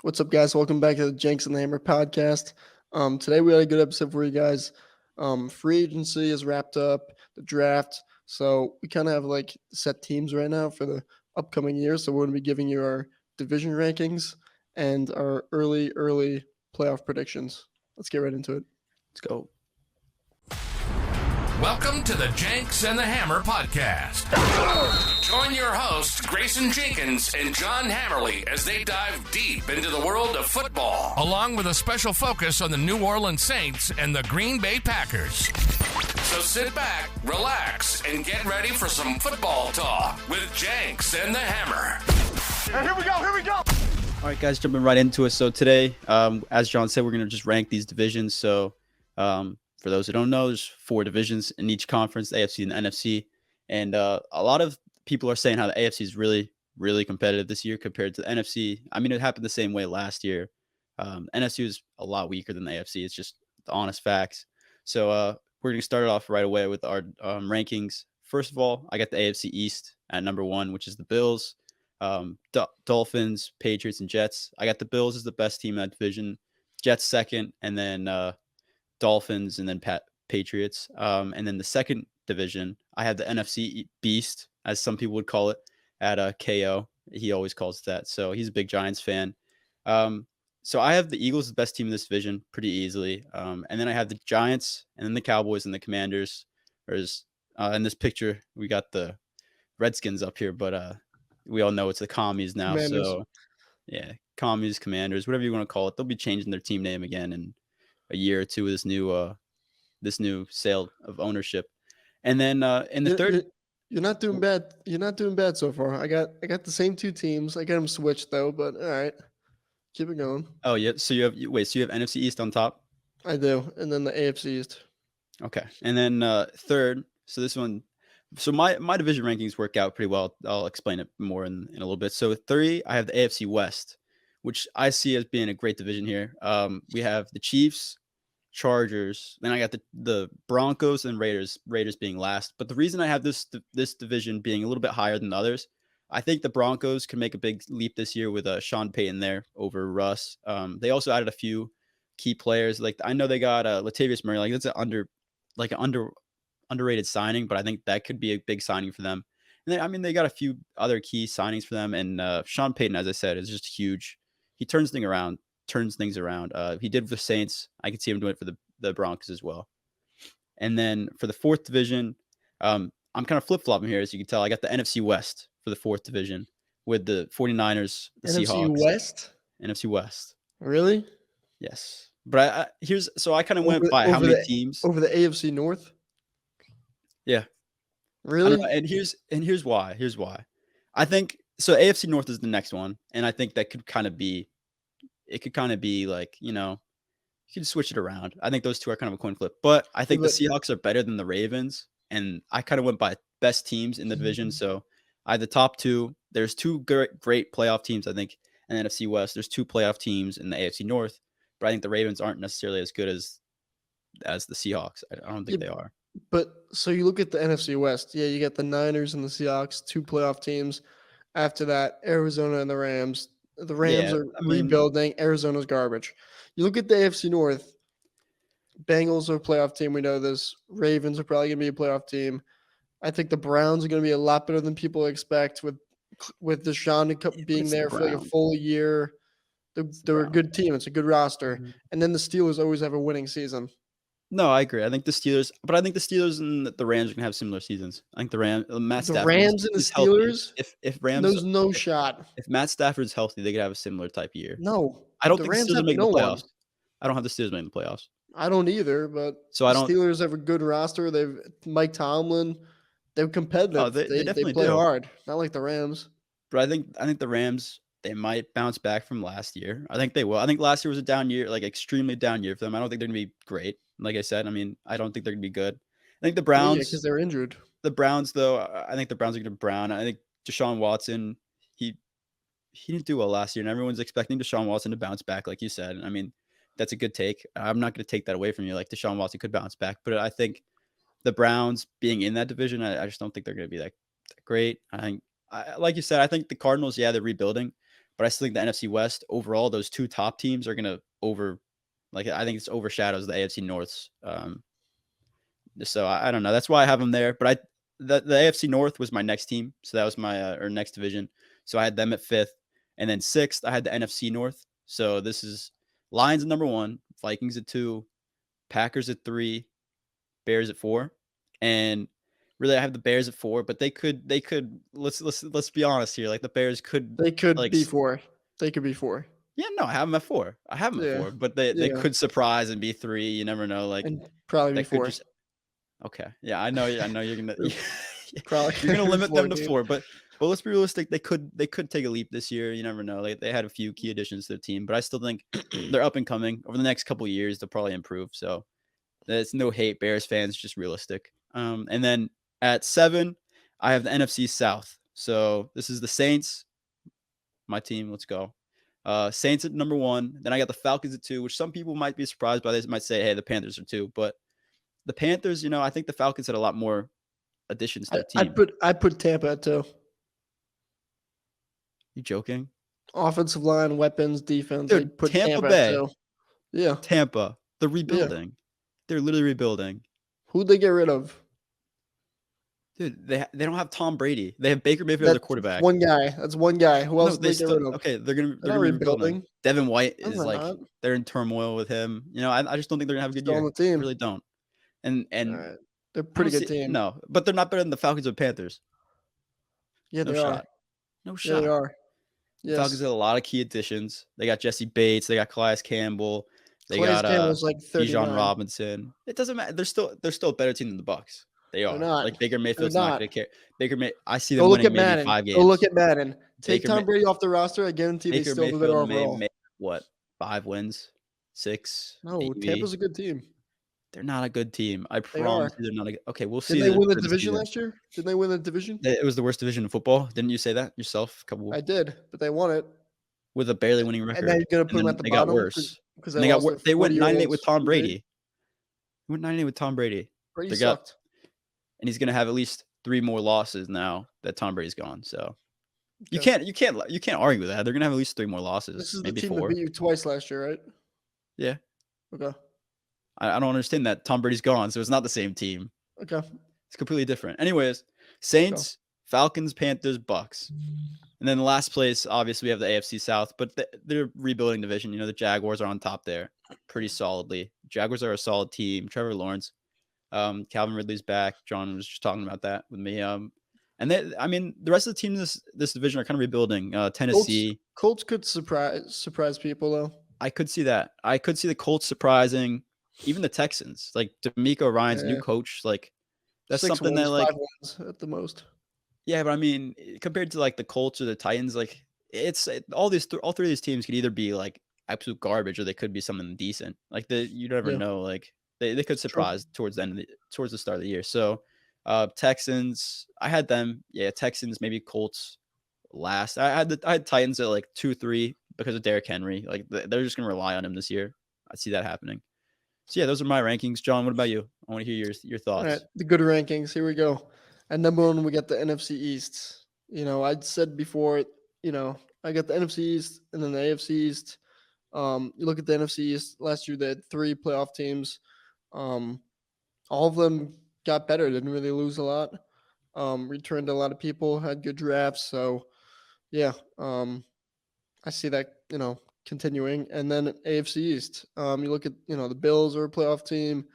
What's up, guys? Welcome back to the Jenks and the Hammer podcast. Today we had a good episode for you guys. Free agency is wrapped up, the draft. So we kind of have like set teams right now for the upcoming year. So we're going to be giving you our division rankings and our early playoff predictions. Let's get right into it. Let's go. Welcome to the Jenks and the Hammer podcast. Join your hosts, Grayson Jenkins and John Hammerly, as they dive deep into the world of football, along with a special focus on the New Orleans Saints and the Green Bay Packers. So sit back, relax, and get ready for some football talk with Jenks and the Hammer. And here we go. All right, guys, jumping right into it. So today, as John said, we're going to just rank these divisions. So for those who don't know, there's 4 divisions in each conference, the AFC and the NFC. And a lot of people are saying how the AFC is really, really competitive this year compared to the NFC. I mean, it happened the same way last year. NFC was a lot weaker than the AFC. It's just the honest facts. So we're going to start it off right away with our rankings. First of all, I got the AFC East at number 1, which is the Bills, Dolphins, Patriots, and Jets. I got the Bills as the best team in that division, Jets second, and then Dolphins, and then Patriots. And then the second division, I have the NFC Beast, as some people would call it, at KO. He always calls it that. So he's a big Giants fan. So I have the Eagles as the best team in this division pretty easily. And then I have the Giants, and then the Cowboys and the Commanders. In this picture, we got the Redskins up here, but we all know it's the Commies now. Commanders. So yeah, Commies, Commanders, whatever you want to call it. They'll be changing their team name again in a year or two with this new sale of ownership. And then in the third, You're not doing bad. You're not doing bad so far. I got the same 2 teams. I got them switched though, but all right, keep it going. oh yeah, so you have NFC East on top. I do, and then the AFC East. Okay, and then third. So this one, so my division rankings work out pretty well. I'll explain it more in a little bit. So 3, I have the AFC West, which I see as being a great division here. We have the Chiefs, Chargers, then I got the Broncos and Raiders being last. But the reason I have this division being a little bit higher than the others, I think the Broncos can make a big leap this year with Sean Payton there over Russ. They also added a few key players. Like I know they got Latavius Murray. Like that's an underrated signing, but I think that could be a big signing for them. And then, they got a few other key signings for them. And Sean Payton, as I said, is just huge. He turns things around. He did with the Saints. I could see him doing it for the Broncos as well. And then for the 4th division, I'm kind of flip-flopping here. As you can tell, I got the NFC West for the 4th division with the 49ers, the NFC Seahawks. West? NFC West. Really? Yes. But I kind of went by how many teams. Over the AFC North? Yeah. Really? And here's why. I think so. AFC North is the next one. And I think that could kind of be like, you can switch it around. I think those two are kind of a coin flip, but I think the Seahawks are better than the Ravens. And I kind of went by best teams in the division. So I have the top 2. There's 2 great playoff teams, I think, in the NFC West. There's 2 playoff teams in the AFC North, but I think the Ravens aren't necessarily as good as the Seahawks. I don't think they are. But so you look at the NFC West. Yeah, you got the Niners and the Seahawks, 2 playoff teams. After that, Arizona and the Rams. The Rams are rebuilding. Arizona's garbage. You look at the AFC North. Bengals are a playoff team. We know this. Ravens are probably going to be a playoff team. I think the Browns are going to be a lot better than people expect with Deshaun being there for like a full year. They're a good team. It's a good roster. Mm-hmm. And then the Steelers always have a winning season. No, I agree. I think the Steelers and the Rams are gonna have similar seasons. I think the Rams and the Steelers. If Rams, there's no shot. If Matt Stafford's healthy, they could have a similar type year. No, I don't think the Steelers are making the playoffs. I don't have the Steelers making the playoffs. I don't either. But the Steelers have a good roster. They've Mike Tomlin. They're competitive. Oh, they definitely play hard. Not like the Rams. But I think the Rams, they might bounce back from last year. I think they will. I think last year was a down year, like extremely down year for them. I don't think they're gonna be great. Like I said, I don't think they're going to be good. I think the Browns, because they're injured. The Browns, though, I think the Browns are going to Brown. I think Deshaun Watson, he didn't do well last year, and everyone's expecting Deshaun Watson to bounce back, like you said. That's a good take. I'm not going to take that away from you. Like Deshaun Watson could bounce back, but I think the Browns being in that division, I just don't think they're going to be that great. Like you said, I think the Cardinals, yeah, they're rebuilding, But I still think the NFC West overall, those two top teams are gonna I think it's overshadows the AFC North's. So I don't know. That's why I have them there. But the AFC North was my next team, so that was my or next division. So I had them at 5th, and then 6th I had the NFC North. So this is Lions at number 1, Vikings at 2, Packers at 3, Bears at 4, and really I have the Bears at 4. But they could let's be honest here. Like the Bears could They could like be 4. They could be 4. yeah, no, I have them at 4. I have them at Yeah. 4, but they Yeah. could surprise and be 3. You never know. Like And probably be that could 4. just okay. Yeah, I know you're gonna Probably you're gonna be limit 4 them to games. 4, but let's be realistic. They could take a leap this year. You never know. Like they had a few key additions to their team, but I still think they're up and coming. Over the next couple of years, they'll probably improve. So that's no hate, Bears fans, just realistic. And then at 7, I have the NFC South. So this is the Saints, my team. Let's go. Saints at number 1. Then I got the Falcons at 2, which some people might be surprised by. This might say, hey, the Panthers are 2, but the Panthers, I think the Falcons had a lot more additions to their team. I'd put Tampa at 2. You joking? Offensive line, weapons, defense. Dude, I'd put Tampa Tampa Bay. at 2. Yeah. Tampa, they're rebuilding. They're literally rebuilding. Who'd they get rid of? Dude, they don't have Tom Brady. They have Baker Mayfield, their quarterback. One guy. That's one guy. Who else did they get rid of? Okay, they're gonna not be rebuilding. rebuilding. Devin White No, is they're like not. they're in turmoil with him. I just don't think they're gonna have a good Still year. on the team. I really don't. And All right. They're a I pretty don't good see- team. No, but they're not better than the Falcons or Panthers. Yeah, No they shot. are. No Yeah, shot. they are. The Yes. Falcons had a lot of key additions. They got Jesse Bates. They got Calais Campbell. They Calais got Campbell's like 39. Bijan Robinson. It doesn't matter. They're still a better team than the Bucs. They are. not. Like Baker Mayfield's not not. going to care. I see them Go look winning at maybe Madden. 5 games. Go look at Madden. Take Baker Tom Brady off the roster. I guarantee they Baker still have a better Mayfield may overall. make what 5 wins, 6. No, maybe. Tampa's a good team. They're not a good team. I They promise are. you, they're not. Okay, we'll see. Did they win the for this division season. last year? Did they win the division? It was the worst division in football. Didn't you say that yourself? I did, but they won it. With a barely winning record. And now you're gonna put them then at the they bottom got worse. because And they went 9-8 with Tom Brady. They went 9-8 with Tom Brady. Brady They sucked. And he's going to have at least 3 more losses now that Tom Brady's gone. So you Okay. can't argue with that. They're going to have at least 3 more losses. This is the maybe team 4. that beat you twice last year, right? Yeah. Okay. I don't understand that. Tom Brady's gone, so it's not the same team. Okay. It's completely different. Anyways, Saints, Falcons, Panthers, Bucks. And then the last place, obviously, we have the AFC South, but they're rebuilding division. The Jaguars are on top there pretty solidly. Jaguars are a solid team. Trevor Lawrence, Calvin Ridley's back. John was just talking about that with me. And the rest of the teams in this division are kind of rebuilding. Tennessee. Colts could surprise people, though. I could see that. I could see the Colts surprising. Even the Texans. Like, D'Amico Ryan's new coach. Like, that's 6 something wins, that, like, 5 wins at the most. Yeah, but compared to like the Colts or the Titans, like all 3 of these teams could either be like absolute garbage or they could be something decent. Like you never know. Like they could surprise towards the start of the year. So Texans, I had them. Yeah, Texans, maybe Colts last. I had Titans at like 2-3 because of Derrick Henry. Like they're just gonna rely on him this year. I see that happening. So yeah, those are my rankings. John, what about you? I want to hear your thoughts. All right, the good rankings. Here we go. At number 1, we got the NFC East. I'd said before, I got the NFC East and then the AFC East. You look at the NFC East, last year they had 3 playoff teams. All of them got better, didn't really lose a lot. Returned a lot of people, had good drafts. So, yeah, I see that, continuing. And then AFC East, you look at, the Bills are a playoff team.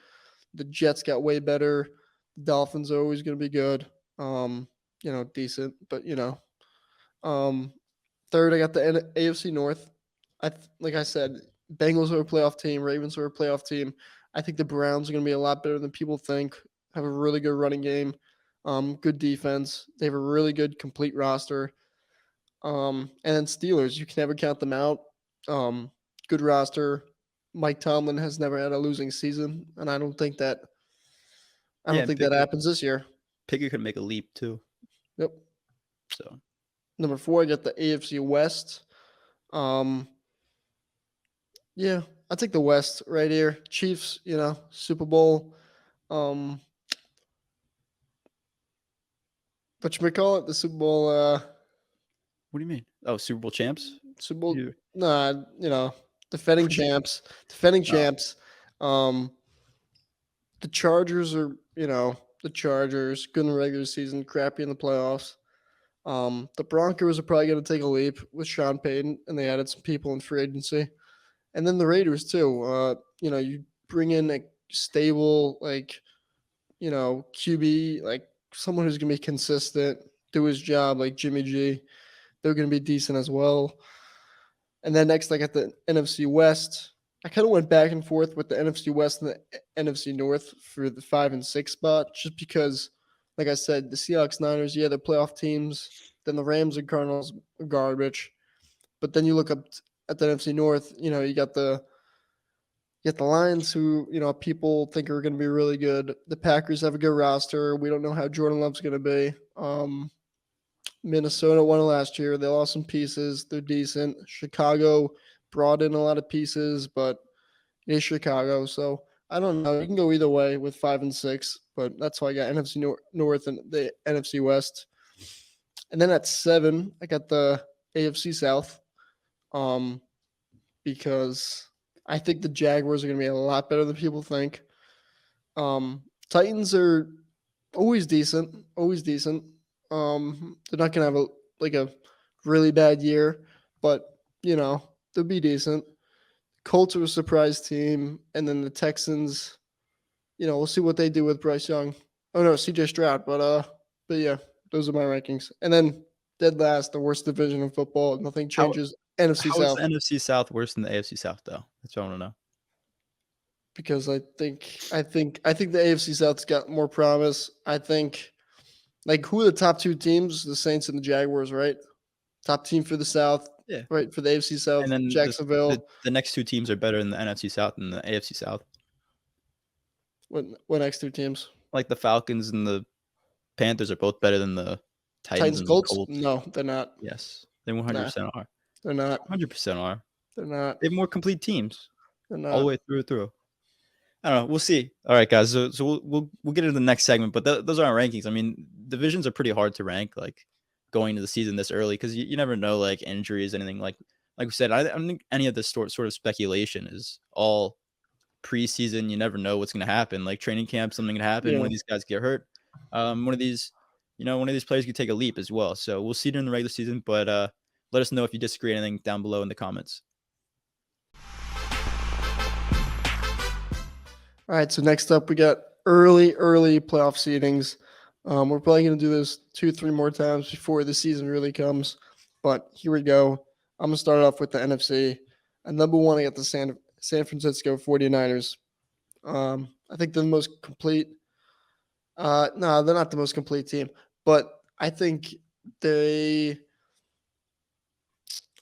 The Jets got way better. The Dolphins are always going to be good. Decent, but third, I got the AFC North. Like I said, Bengals are a playoff team. Ravens are a playoff team. I think the Browns are going to be a lot better than people think. Have a really good running game, good defense. They have a really good complete roster. And then Steelers, you can never count them out. Good roster. Mike Tomlin has never had a losing season, and I don't think that happens this year. Pickett could make a leap too. Yep. So number 4, I got the AFC West. Yeah, I take the West right here. Chiefs, Super Bowl. What you may call it, the Super Bowl. What do you mean? Oh, Super Bowl champs? Super Bowl. You- Nah, defending champs. Defending champs. The Chargers are, the Chargers, good in the regular season, crappy in the playoffs. The Broncos are probably going to take a leap with Sean Payton, and they added some people in free agency. And then the Raiders too. You bring in a stable, QB, like someone who's going to be consistent, do his job, like Jimmy G. They're going to be decent as well. And then next, I got the NFC West. I kind of went back and forth with the NFC West and the NFC North for the 5 and 6 spot, just because, like I said, the Seahawks, Niners, yeah, they're playoff teams. Then the Rams and Cardinals are garbage. But then you look up at the NFC North, you got the Lions, who people think are going to be really good. The Packers have a good roster. We don't know how Jordan Love's going to be. Minnesota won it last year. They lost some pieces. They're decent. Chicago brought in a lot of pieces, but it's Chicago. So I don't know. You can go either way with 5 and 6, but that's why I got NFC North and the NFC West. And then at 7, I got the AFC South, because I think the Jaguars are going to be a lot better than people think. Titans are always decent. They're not going to have a really bad year, but they'll be decent. Colts are a surprise team, and then the Texans, we'll see what they do with Bryce Young. Oh no, CJ Stroud, but yeah, those are my rankings. And then dead last, the worst division in football. Nothing changes. NFC How South. is the NFC South worse than the AFC South, though? That's what I want to know. Because I think the AFC South's got more promise. I think, who are the top 2 teams? The Saints and the Jaguars, right? Top team for the South, Yeah. right, for the AFC South. And then Jacksonville. the next 2 teams are better in the NFC South than the AFC South. What next 2 teams? Like the Falcons and the Panthers are both better than the Titans and Colts? the Colts. No, they're not. Yes, they 100% are. They're not. 100% are. They're not. They have more complete teams. They're not. All the way through. I don't know. We'll see. All right, guys. So we'll get into the next segment, but those are our rankings. I mean, divisions are pretty hard to rank, going into the season this early, because you never know, injuries, anything like we said. I don't think any of this sort of speculation is all preseason. You never know what's going to happen. Like training camp, something can happen. Yeah. One of these guys get hurt. One of these players could take a leap as well. So we'll see during the regular season, but let us know if you disagree anything down below in the comments. All right, so next up we got early playoff seedings. We're probably going to do this 2-3 more times before the season really comes, but here we go. I'm going to start off with the NFC. And number 1, I got the San Francisco 49ers. I think they're the most complete. No, they're not the most complete team, but I think they.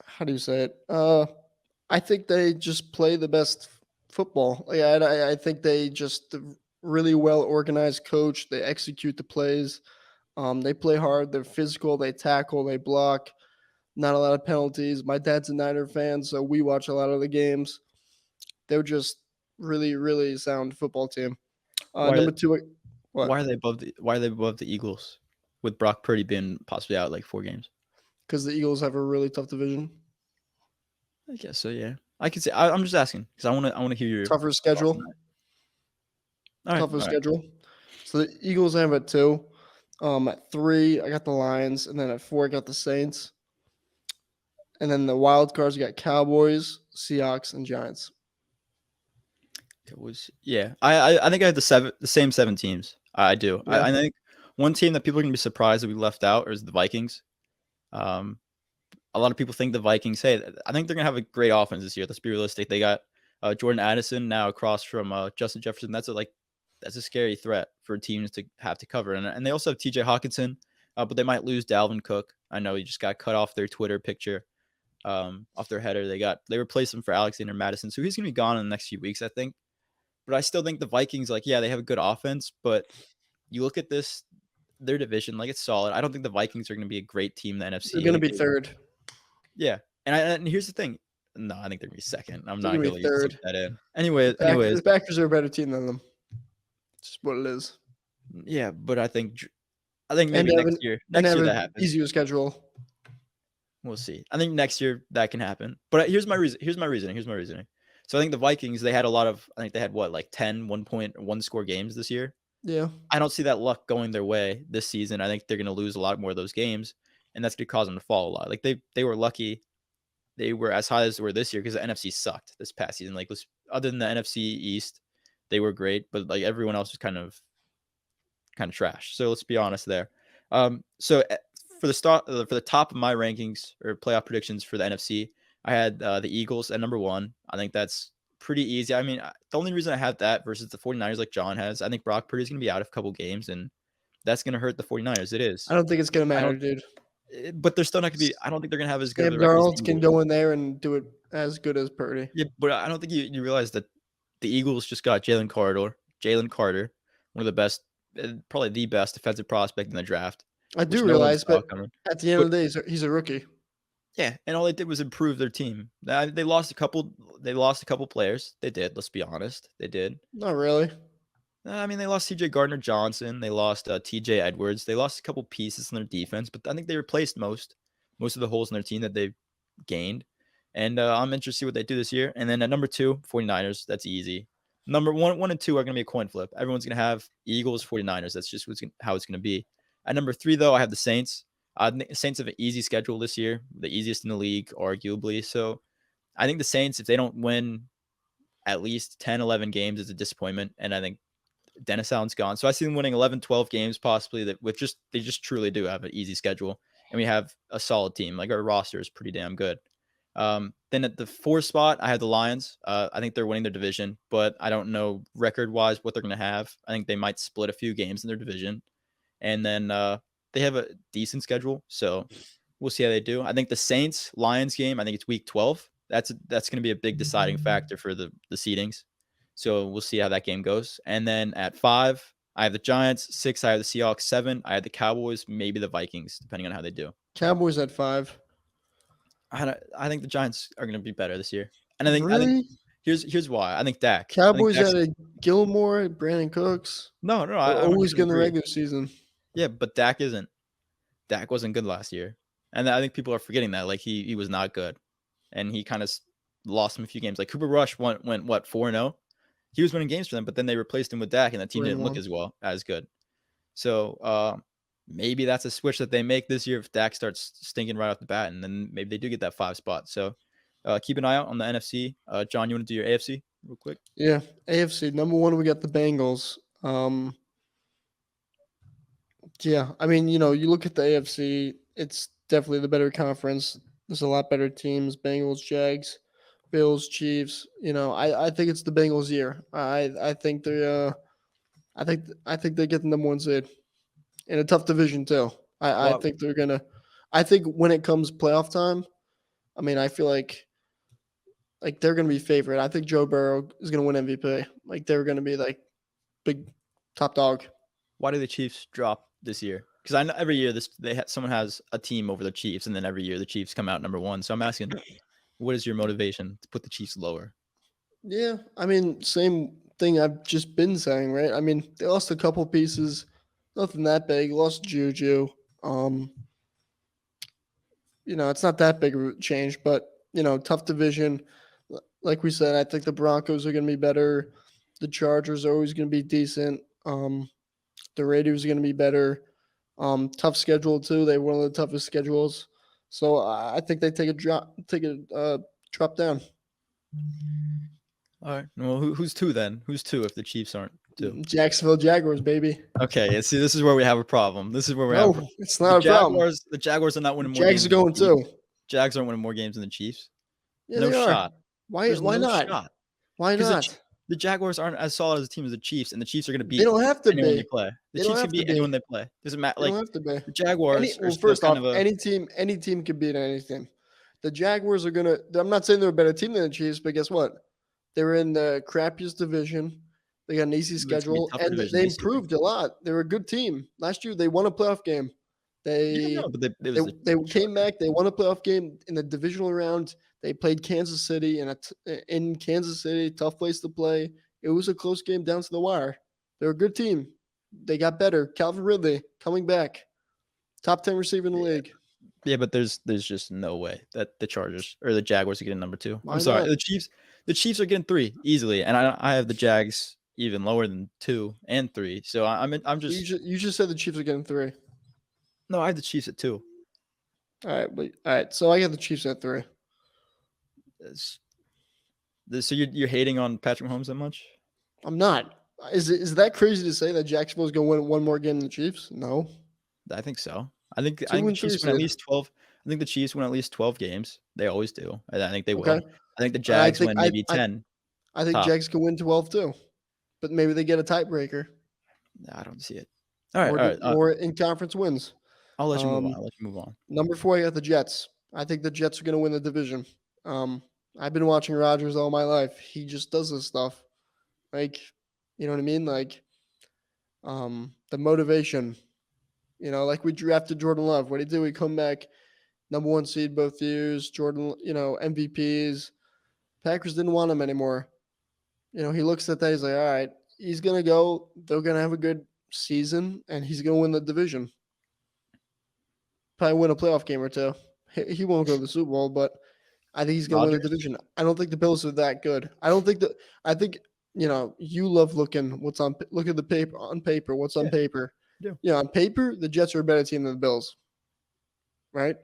How do you say it? I think they just play the best football. I think they just really well organized coach. They execute the plays. They play hard. They're physical. They tackle. They block. Not a lot of penalties. My dad's a Niner fan, so we watch a lot of the games. They're just really, really sound football team. Number 2. What? Why are they above the Eagles, with Brock Purdy being possibly out 4 games? Because the Eagles have a really tough division. I guess so. Yeah, I could say. I'm just asking because I want to hear your tougher schedule. Schedule. So the Eagles have at 2. At 3, I got the Lions, and then at 4, I got the Saints. And then the wild cards, you got Cowboys, Seahawks, and Giants. Yeah. I think I had the same 7 teams. I do. Yeah. I think one team that people are gonna be surprised that we left out is the Vikings. A lot of people think the Vikings. Hey, I think they're gonna have a great offense this year. Let's be realistic. They got Jordan Addison now across from Justin Jefferson. That's a scary threat for teams to have to cover. And they also have TJ Hawkinson, but they might lose Dalvin Cook. I know he just got cut off their Twitter picture, off their header. They replaced him for Alexander Madison, so he's gonna be gone in the next few weeks, I think. But I still think the Vikings, they have a good offense, but you look at their division, it's solid. I don't think the Vikings are going to be a great team in the NFC. They're going to be 3rd. Yeah. And here's the thing. No, I think they're going to be 2nd. I'm not going to 3rd. That in. Anyways. The Packers are a better team than them. It's just what it is. Yeah, but I think maybe next year that happens. Easier schedule. We'll see. I think next year that can happen. But here's my reasoning. So I think the Vikings, they had I think they had like 10 1-point, one-score games this year. Yeah. I don't see that luck going their way this season. I think they're going to lose a lot more of those games, and that's going to cause them to fall a lot. Like they were lucky they were as high as they were this year because the NFC sucked this past season. Like other than the NFC East, they were great, but like everyone else was kind of trash. So let's be honest there. So for the top of my rankings or playoff predictions for the NFC, I had the Eagles at number 1. I think that's pretty easy. I mean, the only reason I have that versus the 49ers like John has, I think Brock Purdy's going to be out of a couple games, and that's going to hurt the 49ers. It is. I don't think it's going to matter, dude. But they're still not going to be – I don't think they're going to have as good Sam of a record as Darnold can go in there and do it as good as Purdy. Yeah, but I don't think you realize that the Eagles just got Jalen Carter, one of the best, probably the best defensive prospect in the draft. I do realize, but at the end of the day, he's a rookie. Yeah, and all they did was improve their team. They lost a couple players. They did. Let's be honest, they did. Not really. I mean, they lost C.J. Gardner-Johnson. They lost T.J. Edwards. They lost a couple pieces in their defense, but I think they replaced most of the holes in their team that they've gained. And I'm interested to see what they do this year. And then at number 2, 49ers. That's easy. Number 1 and 2 are going to be a coin flip. Everyone's going to have Eagles, 49ers. That's just how it's going to be. At number 3, though, I have the Saints. The Saints have an easy schedule this year, the easiest in the league, arguably. So I think the Saints, if they don't win at least 10, 11 games, is a disappointment. And I think Dennis Allen's gone. So I see them winning 11, 12 games possibly they just truly do have an easy schedule. And we have a solid team. Like our roster is pretty damn good. Then at the 4th spot, I have the Lions. I think they're winning their division, but I don't know record-wise what they're going to have. I think they might split a few games in their division. And then they have a decent schedule, so we'll see how they do. I think the Saints-Lions game, I think it's week 12. That's going to be a big deciding factor for the seedings. So we'll see how that game goes. And then at 5, I have the Giants. 6, I have the Seahawks. 7, I have the Cowboys, maybe the Vikings, depending on how they do. Cowboys at 5. I think the Giants are going to be better this year. And I think here's why. I think Dak. Cowboys added Gilmore, Brandon Cooks. No. They're always good in the regular season. Yeah, but Dak isn't. Dak wasn't good last year. And I think people are forgetting that. Like, he was not good. And he kind of lost him a few games. Like, Cooper Rush went what, 4-0? He was winning games for them, but then they replaced him with Dak, and that team didn't look as good. So, maybe that's a switch that they make this year if Dak starts stinking right off the bat, and then maybe they do get that 5 spot. So keep an eye out on the NFC. John, you want to do your AFC real quick? Yeah, AFC. Number 1, we got the Bengals. Yeah, I mean, you look at the AFC, it's definitely the better conference. There's a lot better teams, Bengals, Jags, Bills, Chiefs. I think it's the Bengals' year. I think they're I think they get the number 1 seed. In a tough division too. I think they're gonna. I think when it comes playoff time, I mean, I feel like they're gonna be favorite. I think Joe Burrow is gonna win MVP. Like they're gonna be like big top dog. Why do the Chiefs drop this year? Because I know every year someone has a team over the Chiefs, and then every year the Chiefs come out number 1. So I'm asking, what is your motivation to put the Chiefs lower? Yeah, I mean, same thing I've just been saying, right? I mean, they lost a couple pieces. Nothing that big. Lost Juju. It's not that big of a change, but tough division. Like we said, I think the Broncos are going to be better. The Chargers are always going to be decent. The Raiders are going to be better. Tough schedule too. They have one of the toughest schedules. So I think they take a drop down. All right. Well, who's 2 then? Who's 2 if the Chiefs aren't 2? Jacksonville Jaguars, baby. Okay. See, this is where we have a problem. It's not a problem. The Jaguars are not winning more games. Jags are going 2. Jags aren't winning more games than the Chiefs. Yeah, no shot. Why not? Shot. Why not? The Jaguars aren't as solid as a team as the Chiefs, and the Chiefs are going to beat They don't have to anyone be. they play. The Chiefs can beat anyone they play. Doesn't matter. They don't have to be. The Jaguars any team can beat any team. The Jaguars are going to – I'm not saying they're a better team than the Chiefs, but guess what? They were in the crappiest division. They got an easy schedule, and they improved a lot. They were a good team. Last year, they won a playoff game. They came back. They won a playoff game in the divisional round. They played Kansas City in Kansas City, tough place to play. It was a close game down to the wire. They're a good team. They got better. Calvin Ridley coming back, top 10 receiver in the league. Yeah, but there's just no way that the Chargers or the Jaguars are getting number 2. Why I'm sorry, not? the Chiefs are getting 3 easily, and I have the Jags even lower than 2 and 3. So I'm just You just said the Chiefs are getting 3. no, I have the Chiefs at 2. All right. So I got the Chiefs at 3. So you're hating on Patrick Mahomes that much? I'm not. Is that crazy to say that Jacksonville's going to win one more game than the Chiefs? No. I think so. I think 2 the and 3 Chiefs win at seed. least 12. I think the Chiefs win at least 12 games. They always do. I think they Okay. will. I think the I Jags think win I maybe I, 10 I think top. Jags can win 12 too, but maybe they get a tiebreaker I don't see it. All right. or in conference wins. I'll let you move on. Number 4, I got the Jets. I think the Jets are going to win the division. I've been watching Rodgers all my life. He just does this stuff. Like, you know what I mean? Like, the motivation. Like we drafted Jordan Love. What did he do? He come back number 1 seed both years. Jordan, MVPs. Packers didn't want him anymore. He looks at that. He's like, all right, he's going to go. They're going to have a good season, and he's going to win the division. Probably win a playoff game or 2. He won't go to the Super Bowl, but I think he's going to win the division. I don't think the Bills are that good. I think you love look at the paper on paper. What's on paper? Yeah. On paper, the Jets are a better team than the Bills. Right?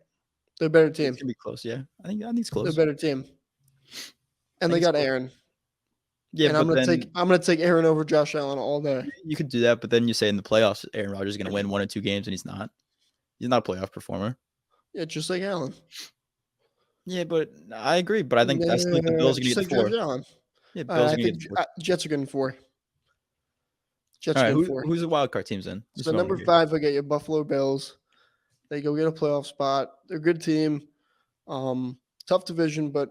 They're a better team. It's gonna be close, yeah. I think it's close. They're a better team. And they got Aaron. Yeah, and I'm gonna take Aaron over Josh Allen all day. You could do that, but then you say in the playoffs, Aaron Rodgers is gonna win 1 or 2 games, and he's not. He's not a playoff performer. Yeah, just like Allen. Yeah, but I agree. But I think the Bills are gonna get 4. Allen. Yeah, Bills are gonna get 4. Jets are getting 4. Jets All are right, getting 4. Who's the wild card teams then? So number 5, I get your Buffalo Bills. They go get a playoff spot. They're a good team. Tough division, but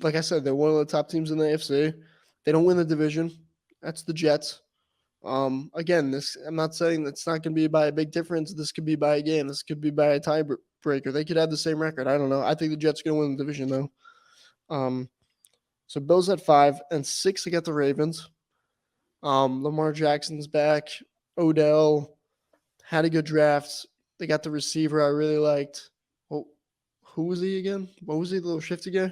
like I said, they're one of the top teams in the AFC. They don't win the division. That's the Jets. Again, I'm not saying that's not going to be by a big difference. This could be by a game. This could be by a tiebreaker. They could have the same record. I don't know. I think the Jets are going to win the division though. So Bills at 5 and 6. I got the Ravens. Lamar Jackson's back. Odell had a good draft. They got the receiver I really liked. Well, who was he again? What was he? The little shifty guy?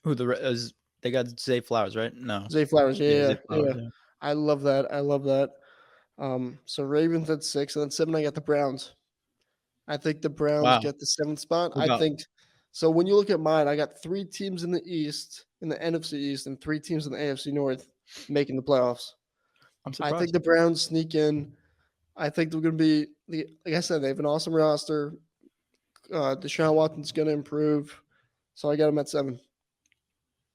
They got Zay Flowers, right? No. Zay Flowers. Yeah. Yeah. I love that. So Ravens at 6 and then 7. I got the Browns. I think the Browns get the 7th spot. I think so. When you look at mine, I got 3 teams in the East, in the NFC East, and 3 teams in the AFC North making the playoffs. I'm surprised. I think the Browns sneak in. I think they're going to be, like I said, they have an awesome roster. Deshaun Watson's going to improve. So I got them at 7.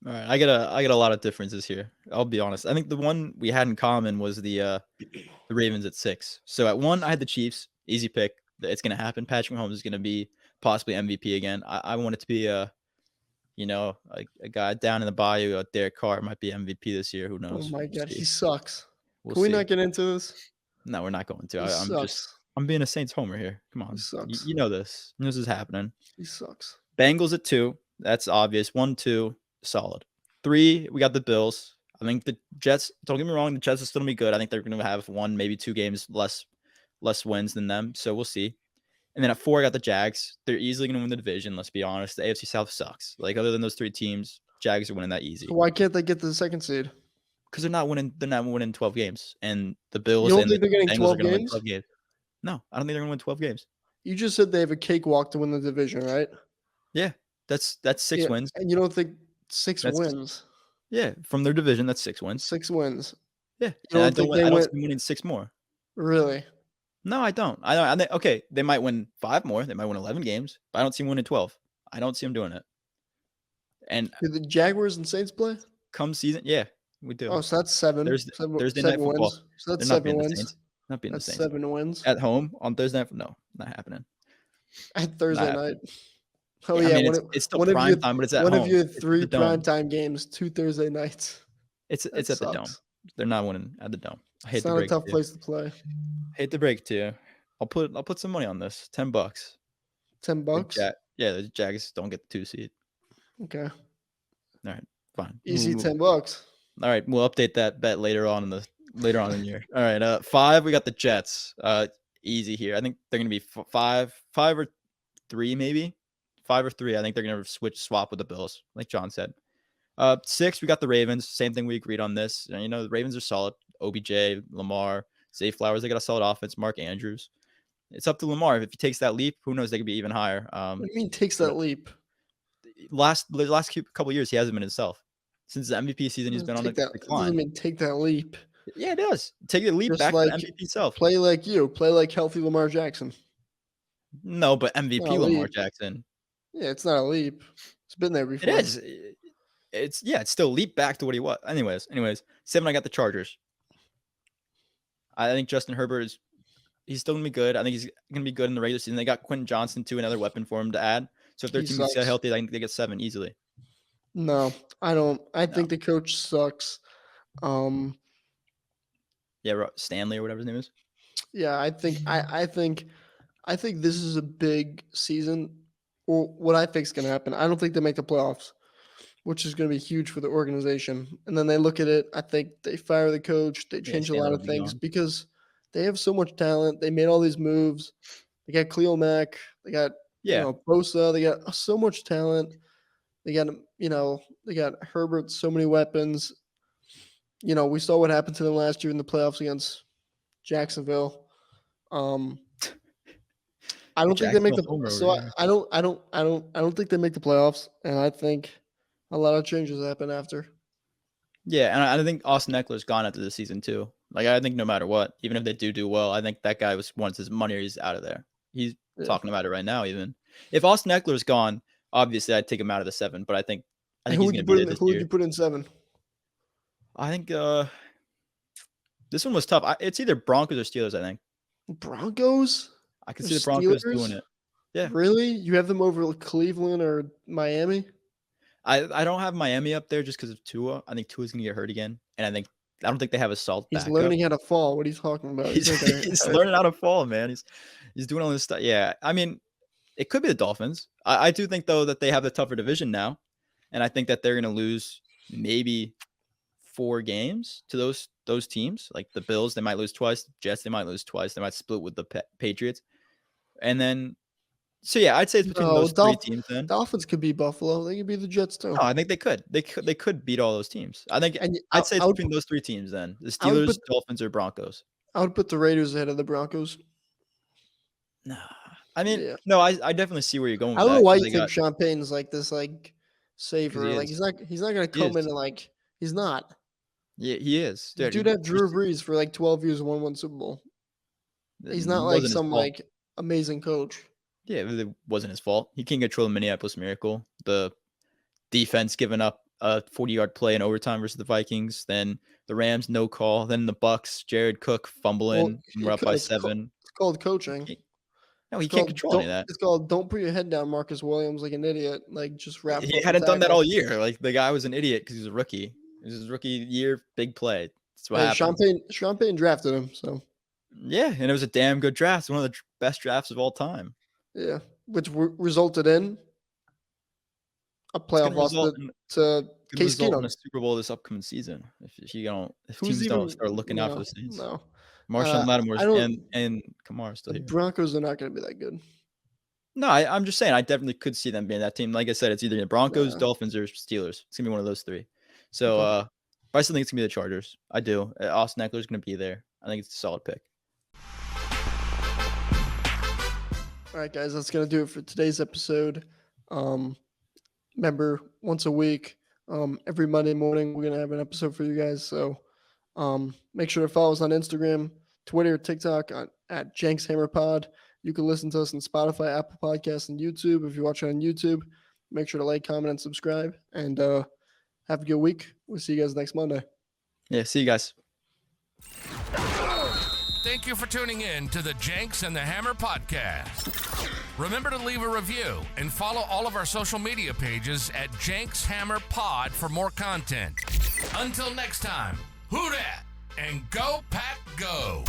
All right, I get a lot of differences here. I'll be honest. I think the one we had in common was the Ravens at 6. So at 1, I had the Chiefs. Easy pick. It's gonna happen. Patrick Mahomes is gonna be possibly MVP again. I want it to be a guy down in the bayou. Derek Carr might be MVP this year. Who knows? Oh my God, he sucks. We'll Can we see. not get into this? No, we're not going to. He sucks. I'm being a Saints homer here. Come on, He sucks. You know this. This is happening. He sucks. Bengals at 2. That's obvious. 1, 2. Solid. 3, we got the Bills. I think the Jets, don't get me wrong, the Jets are still going to be good. I think they're going to have 1, maybe 2 games less wins than them. So we'll see. And then at 4, I got the Jags. They're easily going to win the division. Let's be honest. The AFC South sucks. Like, other than those 3 teams, Jags are winning that easy. So why can't they get to the 2nd seed? Because they're not winning 12 games. And the Bills You don't and think the they're getting Bengals 12 are going to win games? 12 games. No, I don't think they're going to win 12 games. You just said they have a cakewalk to win the division, right? Yeah, that's 6 wins. And you don't think 6 wins? Yeah, from their division, that's 6 wins. 6 wins. Yeah, You don't think they I don't win? see them winning 6 more. Really? No, I don't. I think, okay, they might win 5 more. They might win 11 games, but I don't see them winning 12. I don't see them doing it. And Do the Jaguars and Saints play? come season, yeah, we do. Oh, so that's 7. Thursday night 7 football. wins. So that's They're not 7 beating the wins. Saints. Not beating That's the Saints. 7 wins At home on Thursday night? No, not happening. at Thursday Not night. Oh I yeah, mean, it's still one of prime your- time, but it's at one home. of your It's at 3 the Dome. primetime games, 2 Thursday nights. It's That at the Dome. sucks. They're not winning at the Dome. I hate It's to not a break tough it to you. place to play. Hate to break it to you. I'll put some money on this. $10. $10. The Jags don't get the 2 seed. Okay, All right, fine. easy We'll- $10. All right, we'll update that bet later on in the year. All right, 5, we got the Jets. Easy here. I think they're gonna be 5 or 3 maybe. 5 or 3. I think they're going to swap with the Bills, like John said. 6, we got the Ravens. Same thing, we agreed on this. You know, the Ravens are solid. OBJ, Lamar, Zay Flowers, they got a solid offense. Mark Andrews. It's up to Lamar. If he takes that leap, who knows? They could be even higher. What do you mean takes that leap? The last couple of years, he hasn't been himself. Since the MVP season, he's been on a decline. Doesn't mean take that leap. Yeah, it does. Take the leap Just back like to the MVP self. Play like you. Play like healthy Lamar Jackson. No, but MVP Lamar Jackson. Yeah, it's not a leap. It's been there before. It is. It's still a leap back to what he was. Anyways, 7, I got the Chargers. I think Justin Herbert he's still gonna be good. I think he's gonna be good in the regular season. They got Quentin Johnson too, another weapon for him to add. So if their team gets healthy, I think they get 7 easily. No, I don't. I think the coach sucks. Yeah, Stanley or whatever his name is. Yeah, I think this is a big season. Or what I think is going to happen. I don't think they make the playoffs, which is going to be huge for the organization. And then they look at it. I think they fire the coach. They change a lot of things because they have so much talent. They made all these moves. They got Khalil Mack. They got Bosa. They got so much talent. They got they got Herbert. So many weapons. You know, we saw what happened to them last year in the playoffs against Jacksonville. I don't think they make the so I don't think they make the playoffs, and I think a lot of changes happen after. Yeah, and I think Austin Eckler's gone after this season too. Like I think no matter what, even if they do well, I think that guy wants his money or he's out of there. He's talking about it right now. Even if Austin Eckler's gone, obviously I'd take him out of the 7. But I think he's going to be there this year. Who would you put in 7? I think this one was tough. It's either Broncos or Steelers. I think Broncos. I can see the Broncos doing it. Yeah. Really? You have them over Cleveland or Miami? I don't have Miami up there just because of Tua. I think Tua's gonna get hurt again, and I don't think they have a solid backup. He's learning how to fall. What are you talking about? He's learning how to fall, man. He's doing all this stuff. Yeah, I mean, it could be the Dolphins. I do think though that they have the tougher division now, and I think that they're gonna lose maybe 4 games to those teams. Like the Bills, they might lose twice. Jets, they might lose twice. They might split with the Patriots. And then, so yeah, I'd say it's between those 3 teams. Then Dolphins could beat Buffalo. They could beat the Jets too. No, I think they could. They could beat all those teams. I think I'd say it's between those 3 teams. Then the Steelers, Dolphins, or Broncos. I would put the Raiders ahead of the Broncos. No, I mean, no, I definitely see where you're going. I don't know why you think Champagne's like this, like saver. Like he's not going to come in and like he's not. Yeah, he is. Dude had Drew Brees for like 12 years and won 1 Super Bowl. He's not like some like amazing coach. Yeah, it wasn't his fault. He can't control the Minneapolis Miracle. The defense giving up a 40-yard play in overtime versus the Vikings. Then the Rams, no call. Then the Bucks, Jared Cook fumbling. We're up by 7. It's called coaching. He can't control any of that. It's called don't put your head down, Marcus Williams, like an idiot. Like just wrap. He hadn't done that all year. Like the guy was an idiot because he's a rookie. It was his rookie year, big play. That's what happened. Champagne drafted him, so. Yeah, and it was a damn good draft. It's one of the best drafts of all time. Yeah, which resulted in a playoff loss to Case Keenum in a Super Bowl this upcoming season. If teams don't start looking out for the Saints. No. Marshawn Lattimore and Kamara still here. The Broncos are not going to be that good. No, I'm just saying I definitely could see them being that team. Like I said, it's either the Broncos, Dolphins, or Steelers. It's going to be one of those 3. So I still think it's going to be the Chargers. I do. Austin Eckler's going to be there. I think it's a solid pick. All right, guys, that's going to do it for today's episode. Remember, once a week, every Monday morning, we're going to have an episode for you guys. So make sure to follow us on Instagram, Twitter, TikTok at Jenks Hammer Pod. You can listen to us on Spotify, Apple Podcasts, and YouTube. If you're watching on YouTube, make sure to like, comment, and subscribe. And have a good week. We'll see you guys next Monday. Yeah, see you guys. Thank you for tuning in to the Jenks and the Hammer podcast. Remember to leave a review and follow all of our social media pages at Jenks Hammer Pod for more content. Until next time, who dat and go Pack Go.